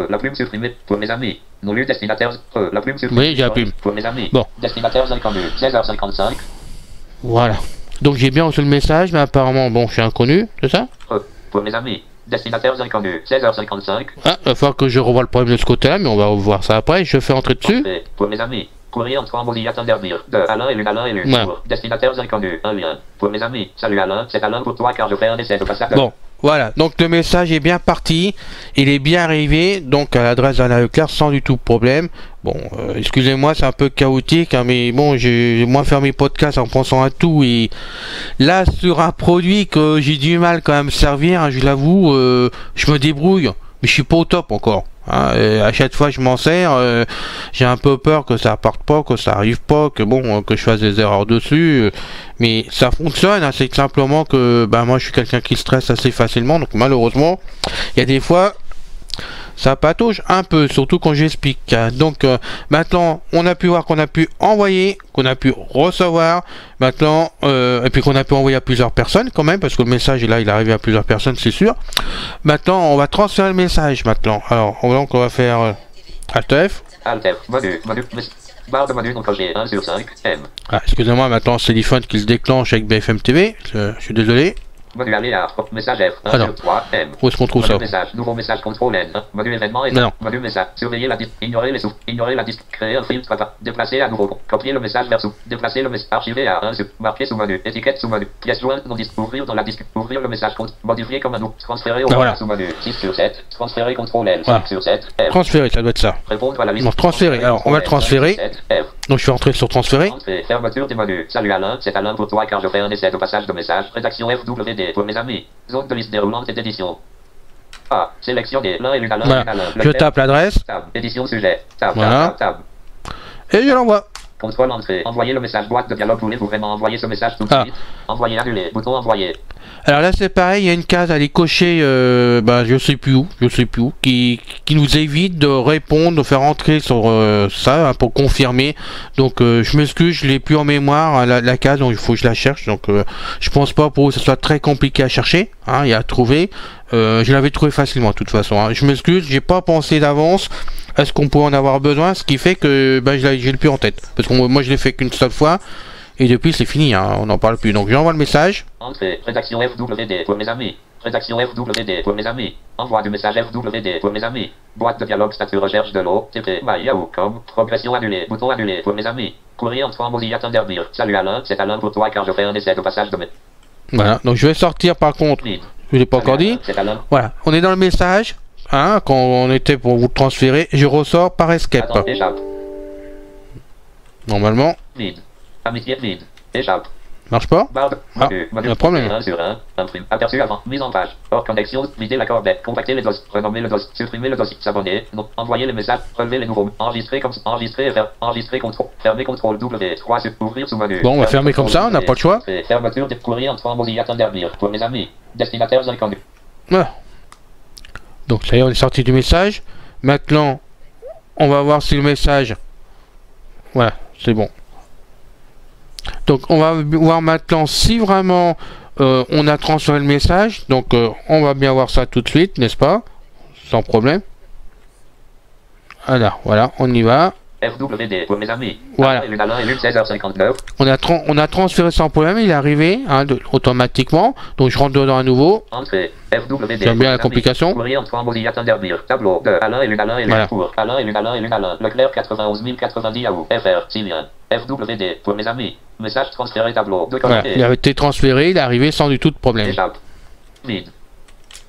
La plume supprimée, pour mes amis. Nos lieux destinataires, la plume supprimée. Oui, j'ai la plume. Pour mes amis. Bon. Destinataires inconnus, 16h55. Voilà. Donc j'ai bien reçu le message, mais apparemment, bon, je suis inconnu, c'est ça? Pour mes amis. Destinataires inconnus, 16h55. Ah, il va falloir que je revoie le problème de ce côté-là, mais on va voir ça après. Je fais entrer dessus. Pour mes amis. Courrier en Mozilla Thunderbird. De Alain et Lune, Alain et Lune. Ouais. Pour destinataires inconnus, un lien. Pour mes amis. Salut Alain, c'est Alain pour toi car je fais un essai de passage. Bon, voilà. Donc le message est bien parti. Il est bien arrivé. Donc à l'adresse d'Alain Leclerc sans du tout problème. Bon, excusez-moi, c'est un peu chaotique, hein, mais bon, j'ai moins fait mes podcasts en pensant à tout. Et là, sur un produit que j'ai du mal quand même servir, hein, je l'avoue, je me débrouille. Mais je suis pas au top encore. Hein, à chaque fois je m'en sers, j'ai un peu peur que ça parte pas, que ça arrive pas, que bon, que je fasse des erreurs dessus, mais ça fonctionne, hein, c'est simplement que bah moi je suis quelqu'un qui stresse assez facilement, donc malheureusement il y a des fois ça patauge un peu, surtout quand j'explique. Donc maintenant on a pu voir qu'on a pu envoyer, qu'on a pu recevoir maintenant, et puis qu'on a pu envoyer à plusieurs personnes quand même, parce que le message est là, il est arrivé à plusieurs personnes, c'est sûr. Maintenant on va transférer le message maintenant. Alors donc on va faire Alt F. Alt F, menu, barre de menu non coché, 1 sur 5, M. Ah, excusez-moi, maintenant c'est l'iPhone qui se déclenche avec BFM TV, je suis désolé. Menu aléa, message F, 1 sur 3, M. Où est-ce qu'on trouve ça? Message, nouveau message, contrôle N. Menu événement et menu message. Surveiller la disque, ignorer les sous, ignorer la disque, créer un filtre, déplacer à nouveau, copier le message vers sous, déplacer le message, archiver à 1 sur, marquer sous menu, étiquette sous menu, pièce jointe non disque, ouvrir dans la disque, ouvrir le message, modifier comme un nous, transférer au sous menu, 6 sur 7, transférer contrôle L, 5 sur 7, F. Transférer, ça doit être ça. Répondre à la liste. Non, transférer, alors on va le transférer. Donc je vais entrer sur transférer. Fermeture des menus. Salut Alain, c'est Alain pour toi car je fais un essai de passage de message. Rédaction FWD pour mes amis. Zone de liste déroulante et d'édition. A. Sélectionner l'un et l'une Alain. Voilà. Je tape l'adresse. Tab. Édition sujet. Tab. Voilà. Tab. Et je l'envoie. Contrôle entrée. Envoyer le message boîte de dialogue. Voulez-vous vraiment envoyer ce message tout de suite? Envoyer annuler. Bouton envoyer. Alors là c'est pareil, il y a une case à aller cocher, je sais plus où, qui nous évite de répondre, de faire entrer sur ça, hein, pour confirmer. Donc je m'excuse, je l'ai plus en mémoire, hein, la case, donc il faut que je la cherche. Donc je pense pas pour que ce soit très compliqué à chercher, hein, et à trouver. Je l'avais trouvé facilement de toute façon. Hein. Je m'excuse, j'ai pas pensé d'avance à ce qu'on pouvait en avoir besoin, ce qui fait que j'ai le plus en tête. Parce que moi je l'ai fait qu'une seule fois. Et depuis c'est fini, hein, on n'en parle plus. Donc j'envoie le message. Entrée, rédaction FWD pour mes amis. Rédaction FWD pour mes amis. Envoi du message FWD pour mes amis. Boîte de dialogue, statut recherche de l'eau, TP, Yahoo.com, progression annulée, bouton annulé pour mes amis. Courrier en Mozilla Thunderbird. Salut Alain, c'est Alain pour toi car je fais un essai de passage de mes... Voilà, donc je vais sortir par contre, je l'ai pas encore dit. Voilà, on est dans le message, hein, quand on était pour vous transférer, je ressors par escape. Attends, échappe. Normalement. Vide. Amitié vide. Échappe. Marche pas? Ah, il y a un problème. 1 sur 1, imprime. Aperçu avant, mise en page. Hors connexion, vider la corbeille, contacter les dossiers, renommer le dossier, supprimer le dossier, s'abonner, non, envoyer les messages, relever les nouveaux, enregistrer comme enregistrer et faire, enregistrer contrôle, fermer contrôle W, 3 sur ouvrir sous menu. Bon, on va fermer comme ça, on n'a pas le choix. Fermeture des courriers en Mozilla Thunderbird pour mes amis, destinataires inconnus. Voilà. Donc ça y est, on est sorti du message. Maintenant, on va voir si le message... Voilà, c'est bon. Donc on va voir maintenant si vraiment on a transféré le message. Donc on va bien voir ça tout de suite, n'est-ce pas? Sans problème. Alors voilà, on y va. FWD pour mes amis. Voilà. Alain, 16h59. On a transféré sans problème, il est arrivé, hein, automatiquement. Donc je rentre dedans à nouveau. Entrée. FWD. J'aime bien la complication. Courrier en Mozilla Thunderbird. Tableau de Alain et Lune, Alain et Lune. Voilà. Pour Alain et Lune, Alain et Lune, Alain. Leclerc 91 090 Yahoo. FR. Sylvien. FWD pour mes amis. Message transféré tableau. De Voilà. Il a été transféré, il est arrivé sans du tout de problème. Échappe. Vide.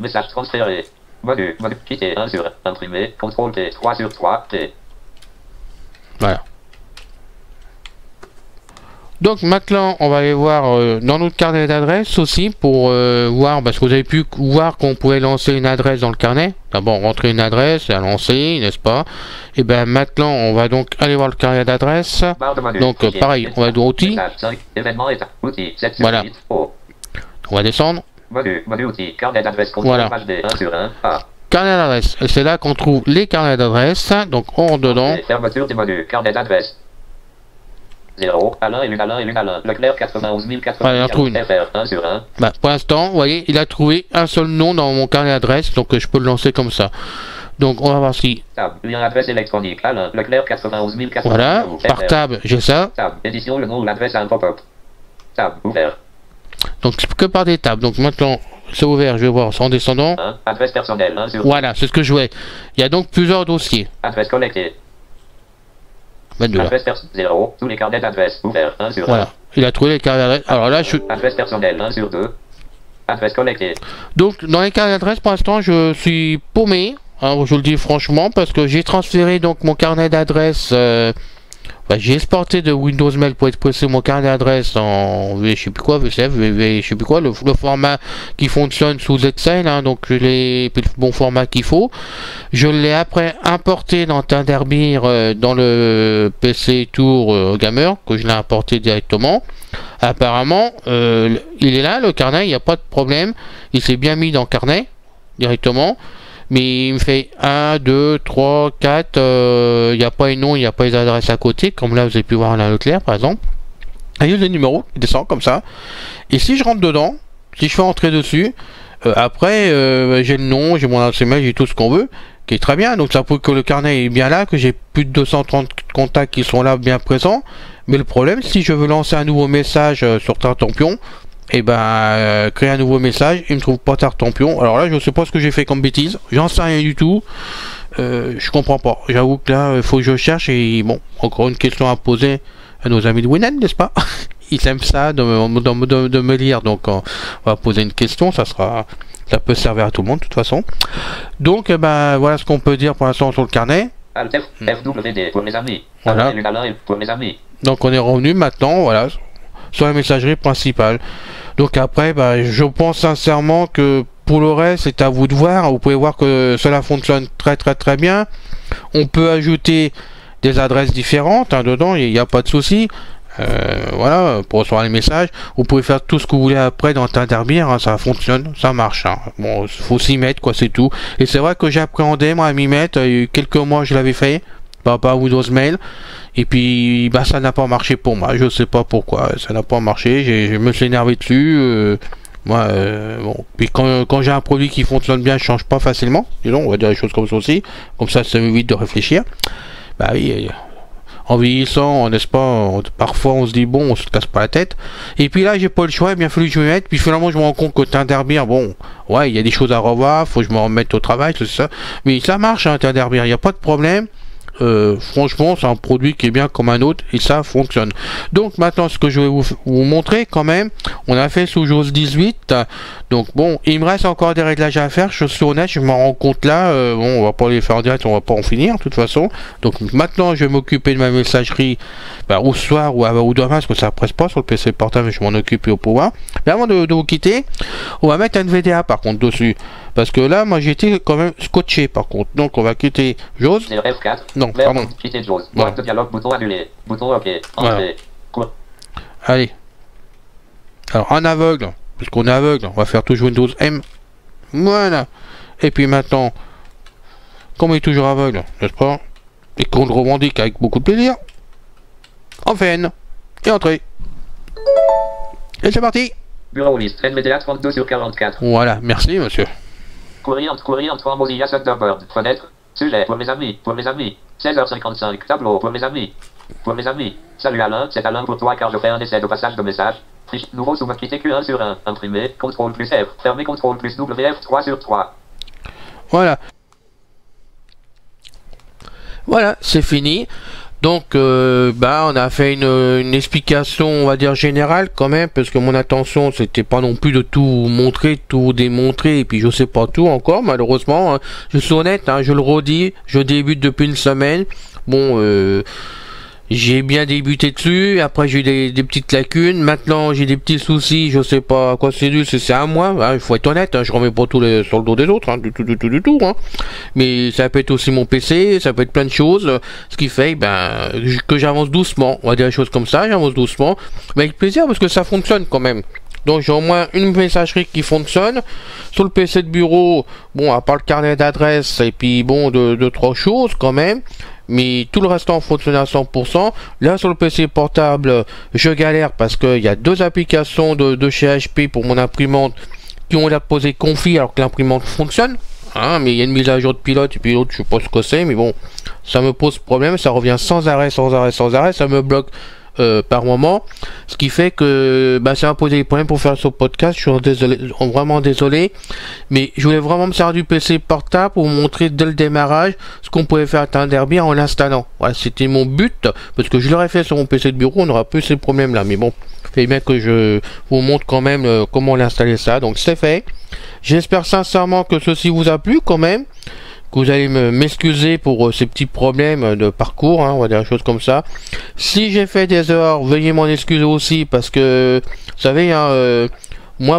Message transféré. Menu. Menu. Quitter 1 sur 1. Imprimé. Contrôle T. 3 sur 3. T. Voilà. Donc maintenant on va aller voir dans notre carnet d'adresse aussi pour voir, parce que vous avez pu voir qu'on pouvait lancer une adresse dans le carnet. D'abord rentrer une adresse et à lancer, n'est-ce pas? Et bien maintenant on va donc aller voir le carnet d'adresse. Donc pareil, on va dans outils. Voilà. On va descendre. Menu outil, carnet d'adresse, voilà. carnet d'adresse. Et c'est là qu'on trouve les carnets d'adresse. Donc on rentre dedans. Fermeture des menus. Carnet d'adresse. 0, Alain et Alain et Alain. Leclerc 91 080. Voilà, il en trouve une. FR 1 sur 1. Bah, pour l'instant, vous voyez, il a trouvé un seul nom dans mon carnet d'adresse, donc je peux le lancer comme ça. Donc on va voir si. Tab, lien adresse électronique. Alain, Leclerc 91 080. Voilà, par tab, j'ai ça. Tab, édition, le nom ou l'adresse à un pop-up. Tab, ouvert. Donc c'est que par des tables. Donc maintenant, c'est ouvert, je vais voir en descendant. 1, adresse personnelle, 1 sur 1. Voilà, c'est ce que je voulais. Il y a donc plusieurs dossiers. Adresse collectée. Là. Adresse 0, tous les carnets d'adresse, ouvert, 1 sur 1. Voilà, il a trouvé les carnets d'adresse. Alors là, je... Adresse personnelle, 1 sur 2. Adresse collectée. Donc dans les carnets d'adresse, pour l'instant, je suis paumé. Hein, je vous le dis franchement, parce que j'ai transféré donc mon carnet d'adresse. J'ai exporté de Windows Mail pour expresser mon carnet d'adresse en je sais plus quoi, VCF, je sais plus quoi, le format qui fonctionne sous Excel, hein, donc je l'ai le bon format qu'il faut. Je l'ai après importé dans Thunderbird dans le PC Tour Gamer, que je l'ai importé directement. Apparemment, il est là, le carnet, il n'y a pas de problème. Il s'est bien mis dans le carnet directement. Mais il me fait 1, 2, 3, 4, il n'y a pas les noms, il n'y a pas les adresses à côté, comme là vous avez pu voir à la Leclerc par exemple. Et il y a les numéros qui descendent comme ça. Et si je rentre dedans, si je fais entrer dessus, après j'ai le nom, j'ai mon adresse mail, j'ai tout ce qu'on veut, qui est très bien. Donc ça prouve que le carnet est bien là, que j'ai plus de 230 contacts qui sont là bien présents. Mais le problème, si je veux lancer un nouveau message sur Tartampion, et créer un nouveau message, il me trouve pas Tartampion. Alors là, je sais pas ce que j'ai fait comme bêtise, j'en sais rien du tout. Je comprends pas. J'avoue que là, il faut que je cherche. Et bon, encore une question à poser à nos amis de Winamp, n'est-ce pas? Ils aiment ça de me lire, donc on va poser une question. Ça peut servir à tout le monde de toute façon. Donc, voilà ce qu'on peut dire pour l'instant sur le carnet. Alt FWD pour mes amis. Voilà. Pour mes amis. Donc on est revenu maintenant, voilà, sur la messagerie principale. Donc après, je pense sincèrement que pour le reste, c'est à vous de voir. Vous pouvez voir que cela fonctionne très bien. On peut ajouter des adresses différentes dedans, il n'y a pas de souci. Voilà, pour recevoir les messages. Vous pouvez faire tout ce que vous voulez après dans Thunderbird, ça fonctionne, ça marche. Bon, faut s'y mettre, quoi, c'est tout. Et c'est vrai que j'appréhendais, moi, à m'y mettre. Il y a eu quelques mois, je l'avais fait. Pas Windows Mail, et puis ça n'a pas marché pour moi, je sais pas pourquoi ça n'a pas marché, je me suis énervé dessus. Bon, puis quand j'ai un produit qui fonctionne bien, je change pas facilement, disons, on va dire des choses comme ça aussi, comme ça m'évite de réfléchir. Oui, en vieillissant, n'est-ce pas, parfois on se dit bon, on se casse pas la tête, et puis là j'ai pas le choix, il a bien fallu que je me mette, puis finalement je me rends compte que Thunderbird, bon, ouais, il y a des choses à revoir, faut que je me remette au travail, c'est ça, mais ça marche, Thunderbird, il n'y a pas de problème. Franchement, c'est un produit qui est bien comme un autre et ça fonctionne. Donc maintenant, ce que je vais vous montrer quand même, on a fait sous JAWS 18. Donc bon, il me reste encore des réglages à faire. Je suis honnête, je m'en rends compte là. Bon, on va pas les faire en direct, on va pas en finir de toute façon. Donc maintenant, je vais m'occuper de ma messagerie au soir ou demain, parce que ça presse pas sur le PC portable. Je m'en occupe au pouvoir. Mais avant de vous quitter, on va mettre un NVDA par contre dessus. Parce que là, moi, j'étais quand même scotché, par contre. Donc, on va quitter JAWS. F4. Non, pardon. Quitter JAWS. Voilà. Boîte de dialogue, bouton annulé. Bouton OK. Entrée. Voilà. Allez. Alors, en aveugle, puisqu'on est aveugle, on va faire toujours Windows M. Voilà. Et puis maintenant, comme on est toujours aveugle, n'est-ce pas? Et qu'on le revendique avec beaucoup de plaisir, en VN. Et entrée. Et c'est parti. Bureau liste. NVDA 32 sur 44. Voilà, merci, monsieur. Courrier entre Mozilla Thunderbird. Fenêtre. Sujet. Pour mes amis. 16h55. Tableau. Pour mes amis. Salut Alain. C'est Alain pour toi car je fais un essai de passage de message. Fiche. Nouveau sous quitter Q1 sur 1. Imprimé. CTRL plus F. Fermé. CTRL plus WF 3 sur 3. Voilà. Voilà, c'est fini. Donc, on a fait une explication, on va dire générale quand même, parce que mon intention, c'était pas non plus de tout montrer, tout démontrer, et puis je sais pas tout encore, malheureusement. Je suis honnête, je le redis, je débute depuis une semaine. Bon, j'ai bien débuté dessus, après j'ai eu des petites lacunes, maintenant j'ai des petits soucis, je sais pas à quoi c'est dû, c'est à moi, il faut être honnête, je remets pas tout sur le dos des autres, du tout, mais ça peut être aussi mon PC, ça peut être plein de choses, ce qui fait que j'avance doucement, on va dire des choses comme ça, j'avance doucement, mais avec plaisir parce que ça fonctionne quand même. Donc j'ai au moins une messagerie qui fonctionne. Sur le PC de bureau, bon, à part le carnet d'adresse et puis bon, deux trois choses quand même. Mais tout le restant fonctionne à 100%. Là sur le PC portable, je galère parce qu'il y a deux applications de chez HP pour mon imprimante qui ont posé conflit alors que l'imprimante fonctionne. Hein, mais il y a une mise à jour de pilote et puis l'autre je sais pas ce que c'est, mais bon, ça me pose problème, ça revient sans arrêt, ça me bloque par moment, ce qui fait que ça m'a posé des problèmes pour faire ce podcast. Je suis désolé, vraiment désolé, mais je voulais vraiment me servir du PC portable pour vous montrer dès le démarrage ce qu'on pouvait faire à Thunderbird en l'installant. Voilà, c'était mon but, parce que je l'aurais fait sur mon PC de bureau, on n'aura plus ces problèmes là, mais bon, fait bien que je vous montre quand même comment l'installer ça. Donc c'est fait. J'espère sincèrement que ceci vous a plu quand même, que vous allez m'excuser pour ces petits problèmes de parcours, hein, on va dire des choses comme ça. Si j'ai fait des erreurs, veuillez m'en excuser aussi, parce que vous savez, hein,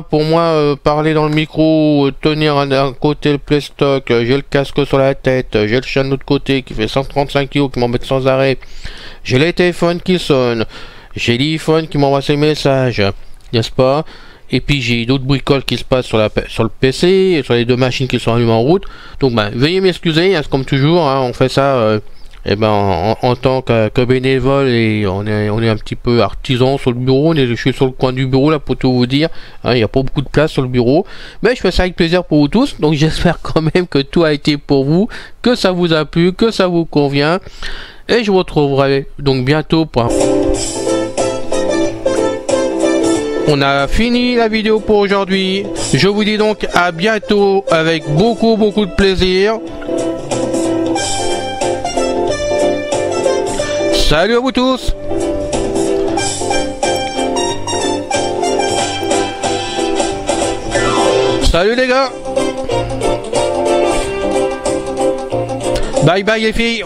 pour moi, parler dans le micro, tenir d'un côté le playstock, j'ai le casque sur la tête, j'ai le chat de l'autre côté qui fait 135 kg qui m'embête sans arrêt, j'ai les téléphones qui sonnent, j'ai l'iPhone qui m'envoie ses messages, n'est-ce pas? Et puis j'ai d'autres bricoles qui se passent sur le PC, sur les deux machines qui sont allumées en route. Donc veuillez m'excuser, hein, comme toujours, hein, on fait ça en tant que bénévole, et on est un petit peu artisan sur le bureau. Je suis sur le coin du bureau là pour tout vous dire, hein, il n'y a pas beaucoup de place sur le bureau, mais je fais ça avec plaisir pour vous tous. Donc j'espère quand même que tout a été pour vous, que ça vous a plu, que ça vous convient, et je vous retrouverai donc bientôt pour On a fini la vidéo pour aujourd'hui. Je vous dis donc à bientôt avec beaucoup de plaisir. Salut à vous tous. Salut les gars. Bye bye les filles.